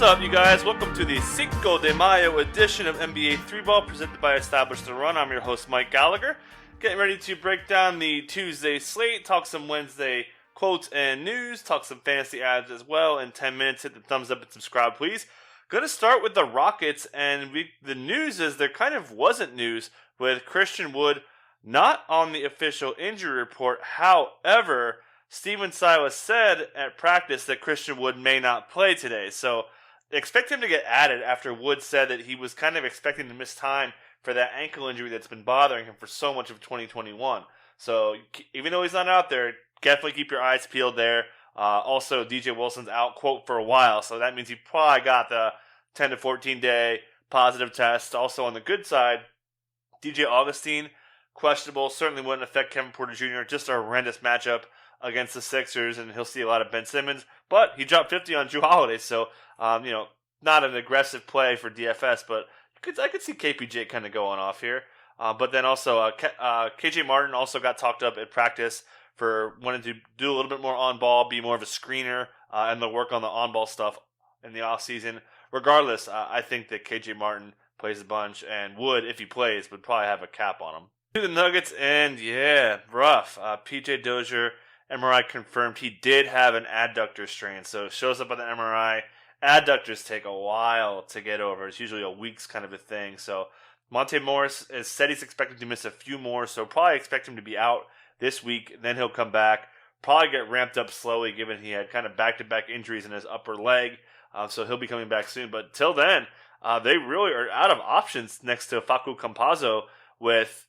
up, you guys? Welcome to the Cinco de Mayo edition of NBA 3-Ball presented by Established and Run. I'm your host, Mike Gallagher. Getting ready to break down the Tuesday slate, talk some Wednesday quotes and news, talk some fantasy ads as well. In 10 minutes, hit the thumbs up and subscribe, please. Going to start with the Rockets, and the news is there kind of wasn't news with Christian Wood not on the official injury report. However, Stephen Silas said at practice that Christian Wood may not play today. So expect him to get added after Wood said that he was kind of expecting to miss time for that ankle injury that's been bothering him for so much of 2021. So even though he's not out there, definitely keep your eyes peeled there. Also, DJ Wilson's out, quote, for a while. So that means he probably got the 10 to 14 day positive test. Also on the good side, DJ Augustine, questionable. Certainly wouldn't affect Kevin Porter Jr. Just a horrendous matchup against the Sixers, and he'll see a lot of Ben Simmons. But he dropped 50 on Jrue Holiday, so not an aggressive play for DFS, but I could see KPJ kind of going off here. But then also KJ Martin also got talked up at practice for wanting to do a little bit more on ball, be more of a screener, and they'll work on the on ball stuff in the offseason. Regardless, I think that KJ Martin plays a bunch, and Wood, if he plays, would probably have a cap on him. To the Nuggets, and yeah, rough. PJ Dozier, MRI confirmed he did have an adductor strain, so it shows up on the MRI. Adductors take a while to get over. It's usually a week's kind of a thing. So Monte Morris has said he's expected to miss a few more, so probably expect him to be out this week. Then he'll come back. Probably get ramped up slowly given he had kind of back-to-back injuries in his upper leg. So he'll be coming back soon. But till then, they really are out of options next to Facu Campazzo with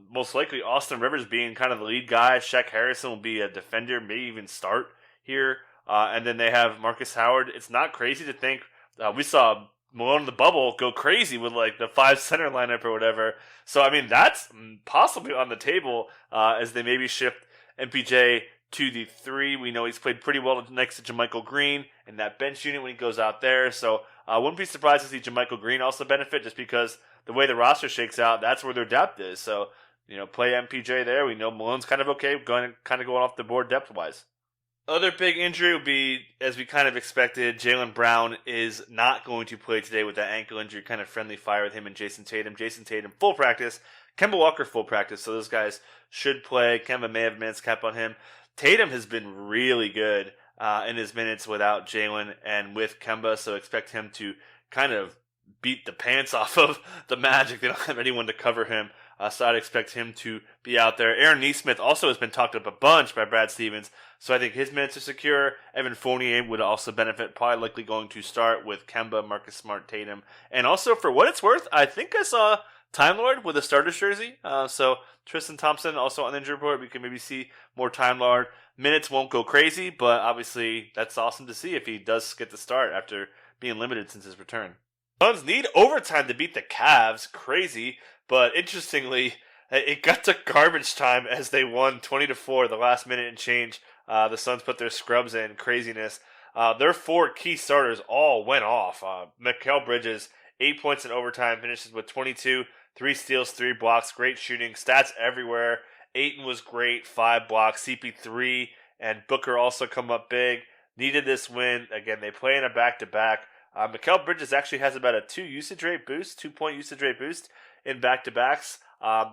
most likely Austin Rivers being kind of the lead guy. Shaq Harrison will be a defender, maybe even start here. And then they have Marcus Howard. It's not crazy to think. We saw Malone in the bubble go crazy with like the 5 center lineup or whatever. So, I mean, that's possibly on the table as they maybe shift MPJ to the 3. We know he's played pretty well next to JaMychal Green in that bench unit when he goes out there. So, wouldn't be surprised to see JaMychal Green also benefit just because the way the roster shakes out, that's where their depth is. So, play MPJ there. We know Malone's kind of okay, going off the board depth-wise. Other big injury would be, as we kind of expected, Jaylen Brown is not going to play today with that ankle injury, kind of friendly fire with him and Jason Tatum. Jason Tatum, full practice. Kemba Walker, full practice. So those guys should play. Kemba may have a minutes cap on him. Tatum has been really good in his minutes without Jaylen and with Kemba, so expect him to kind of beat the pants off of the Magic. They don't have anyone to cover him, so I'd expect him to be out there. Aaron Nesmith also has been talked up a bunch by Brad Stevens, so I think his minutes are secure. Evan Fournier would also benefit, probably likely going to start with Kemba, Marcus Smart, Tatum. And also, for what it's worth, I think I saw Time Lord with a starter's jersey. So Tristan Thompson also on the injury report. We can maybe see more Time Lord. Minutes won't go crazy, but obviously that's awesome to see if he does get the start after being limited since his return. Suns need overtime to beat the Cavs. Crazy, but interestingly, it got to garbage time as they won 20-4 the last minute and change. The Suns put their scrubs in. Craziness. Their 4 key starters all went off. Mikal Bridges, 8 points in overtime, finishes with 22, 3 steals, 3 blocks, great shooting, stats everywhere. Ayton was great, 5 blocks. CP3 and Booker also come up big. Needed this win. Again, they play in a back-to-back. Mikal Bridges actually has about a 2-point usage rate boost in back-to-backs.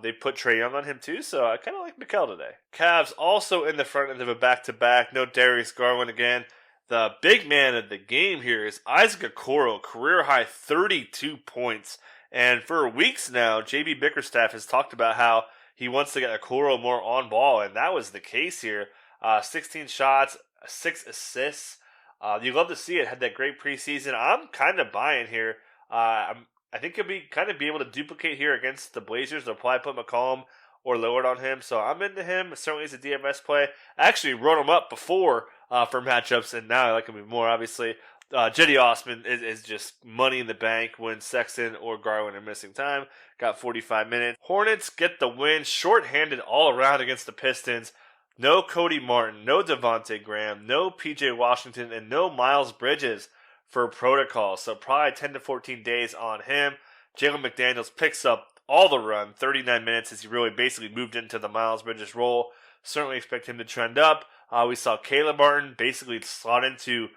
They put Trae Young on him too, so I kind of like Mikal today. Cavs also in the front end of a back-to-back. No Darius Garland again. The big man of the game here is Isaac Okoro, career-high 32 points. And for weeks now, JB Bickerstaff has talked about how he wants to get Okoro more on ball, and that was the case here. 16 shots, 6 assists. You love to see it. Had that great preseason. I'm kind of buying here. I think he'll be able to duplicate here against the Blazers. They'll probably put McCollum or Lillard on him. So I'm into him. Certainly as a DFS play. I actually wrote him up before for matchups, and now I like him even more, obviously. Jetty Osman is just money in the bank when Sexton or Garland are missing time. Got 45 minutes. Hornets get the win. Shorthanded all around against the Pistons. No Cody Martin, no Devontae Graham, no PJ Washington, and no Miles Bridges for protocol. So probably 10 to 14 days on him. Jalen McDaniels picks up all the run, 39 minutes, as he really basically moved into the Miles Bridges role. Certainly expect him to trend up. We saw Caleb Martin basically slot into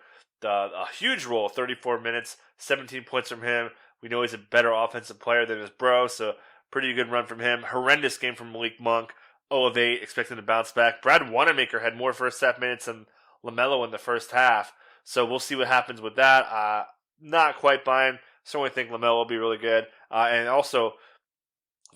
a huge role, 34 minutes, 17 points from him. We know he's a better offensive player than his bro, so pretty good run from him. Horrendous game from Malik Monk, 0 of 8, expecting to bounce back. Brad Wanamaker had more first half minutes than LaMelo in the first half, so we'll see what happens with that. Not quite buying. Certainly think LaMelo will be really good. And also,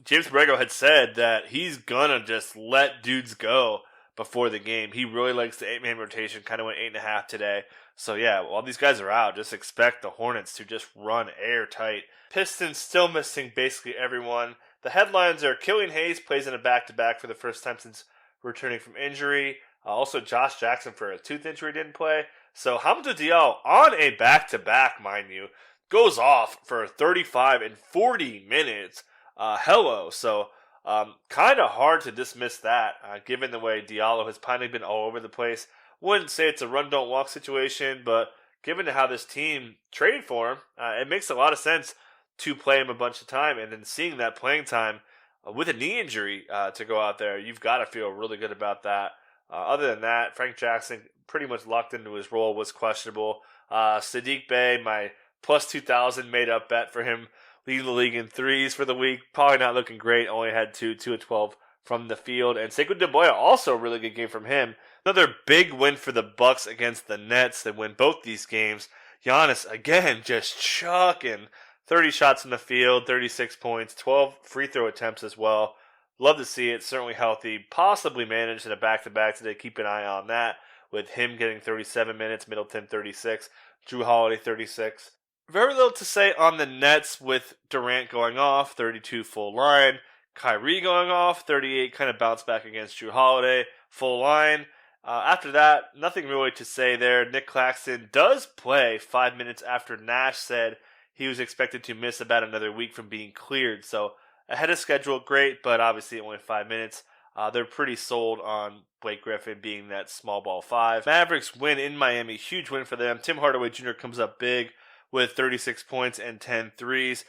James Borrego had said that he's going to just let dudes go before the game. He really likes the 8-man rotation, kind of went 8.5 today. So yeah, while these guys are out, just expect the Hornets to just run airtight. Pistons still missing basically everyone. The headlines are Killian Hayes plays in a back-to-back for the first time since returning from injury. Also, Josh Jackson for a tooth injury didn't play. So Hamidou Diallo on a back-to-back, mind you, goes off for 35 and 40 minutes. Hello. So kind of hard to dismiss that, given the way Diallo has finally been all over the place. Wouldn't say it's a run-don't-walk situation, but given how this team traded for him, it makes a lot of sense to play him a bunch of time. And then seeing that playing time with a knee injury to go out there, you've got to feel really good about that. Other than that, Frank Jackson pretty much locked into his role, was questionable. Sadiq Bey, my plus 2,000 made-up bet for him, leading the league in threes for the week. Probably not looking great. Only had 2 of 12 from the field. And Sekou Doumbouya, also a really good game from him. Another big win for the Bucks against the Nets. They win both these games. Giannis, again, just chucking 30 shots in the field, 36 points, 12 free throw attempts as well. Love to see it. Certainly healthy. Possibly managed in a back-to-back today. Keep an eye on that. With him getting 37 minutes, Middleton 36, Drew Holiday 36. Very little to say on the Nets with Durant going off, 32 full line. Kyrie going off, 38, kind of bounced back against Drew Holiday, full line. After that, nothing really to say there. Nick Claxton does play 5 minutes after Nash said he was expected to miss about another week from being cleared. So ahead of schedule, great, but obviously only 5 minutes. They're pretty sold on Blake Griffin being that small ball 5. Mavericks win in Miami, huge win for them. Tim Hardaway Jr. comes up big with 36 points and 10 threes.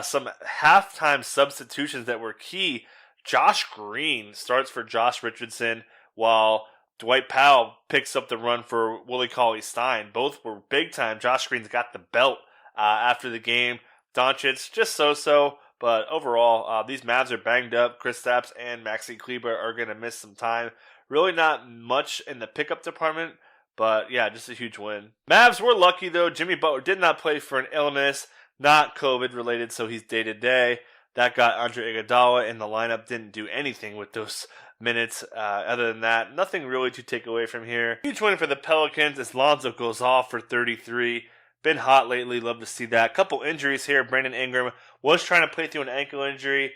Some halftime substitutions that were key. Josh Green starts for Josh Richardson, while Dwight Powell picks up the run for Willie Cauley-Stein. Both were big time. Josh Green's got the belt after the game. Doncic, just so-so. But overall, these Mavs are banged up. Kristaps and Maxi Kleber are going to miss some time. Really not much in the pickup department. But yeah, just a huge win. Mavs were lucky though. Jimmy Butler did not play for an illness, not COVID related, so he's day to day. That got Andre Iguodala in the lineup. Didn't do anything with those minutes. Other than that, nothing really to take away from here. Huge win for the Pelicans as Lonzo goes off for 33. Been hot lately. Love to see that. Couple injuries here. Brandon Ingram was trying to play through an ankle injury.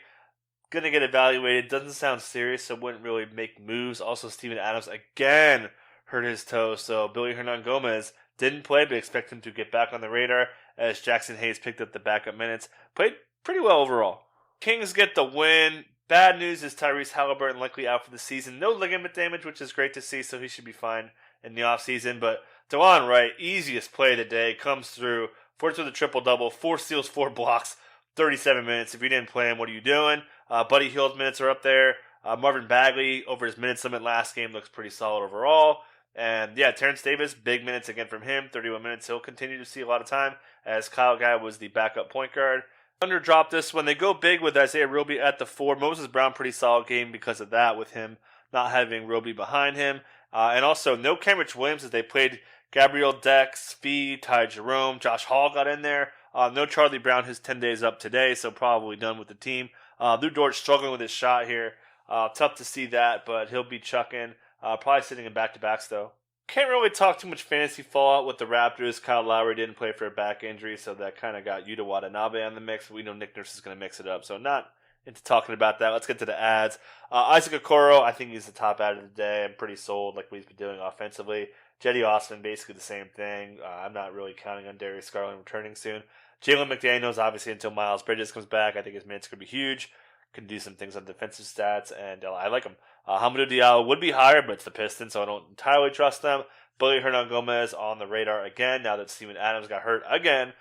Gonna get evaluated. Doesn't sound serious, so wouldn't really make moves. Also, Steven Adams again hurt his toe, so Billy Hernan-Gomez didn't play, but expect him to get back on the radar as Jackson Hayes picked up the backup minutes. Played pretty well overall. Kings get the win. Bad news is Tyrese Halliburton likely out for the season. No ligament damage, which is great to see, so he should be fine in the offseason. But Delon Wright, easiest play of the day, comes through. Forts with a triple-double, 4 steals, 4 blocks, 37 minutes. If you didn't play him, what are you doing? Buddy Hield's minutes are up there. Marvin Bagley, over his minutes limit last game, looks pretty solid overall. And yeah, Terrence Davis, big minutes again from him, 31 minutes. He'll continue to see a lot of time as Kyle Guy was the backup point guard. Thunder dropped this when they go big with Isaiah Roby at the 4. Moses Brown, pretty solid game because of that, with him not having Roby behind him. And also no Kenrich Williams as they played Gabriel Dex, Fee, Ty Jerome. Josh Hall got in there. No Charlie Brown, his 10 days up today, so probably done with the team. Lou Dort struggling with his shot here. Tough to see that, but he'll be chucking. Probably sitting in back-to-backs, though. Can't really talk too much fantasy fallout with the Raptors. Kyle Lowry didn't play for a back injury, so that kind of got Yuta Watanabe on the mix. We know Nick Nurse is going to mix it up, so not into talking about that. Let's get to the ads. Isaac Okoro, I think he's the top ad of the day. I'm pretty sold, like what he's been doing offensively. Jetty Osman, basically the same thing. I'm not really counting on Darius Garland returning soon. Jalen McDaniels, obviously, until Miles Bridges comes back. I think his minutes could be huge. Can do some things on defensive stats, and I like him. Hamidou Diallo would be higher, but it's the Pistons, so I don't entirely trust them. Billy Hernan-Gomez on the radar again, now that Steven Adams got hurt again.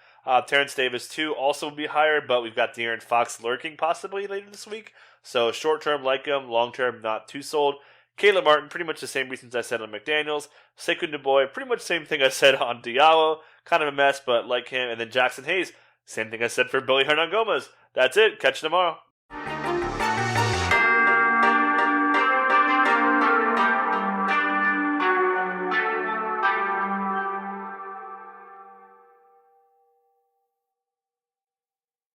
Terrence Davis, too, also would be higher, but we've got De'Aaron Fox lurking possibly later this week. So short-term, like him. Long-term, not too sold. Caleb Martin, pretty much the same reasons I said on McDaniels. Sekou Ndoye, pretty much same thing I said on Diallo. Kind of a mess, but like him. And then Jackson Hayes, same thing I said for Billy Hernan Gomez. That's it. Catch you tomorrow.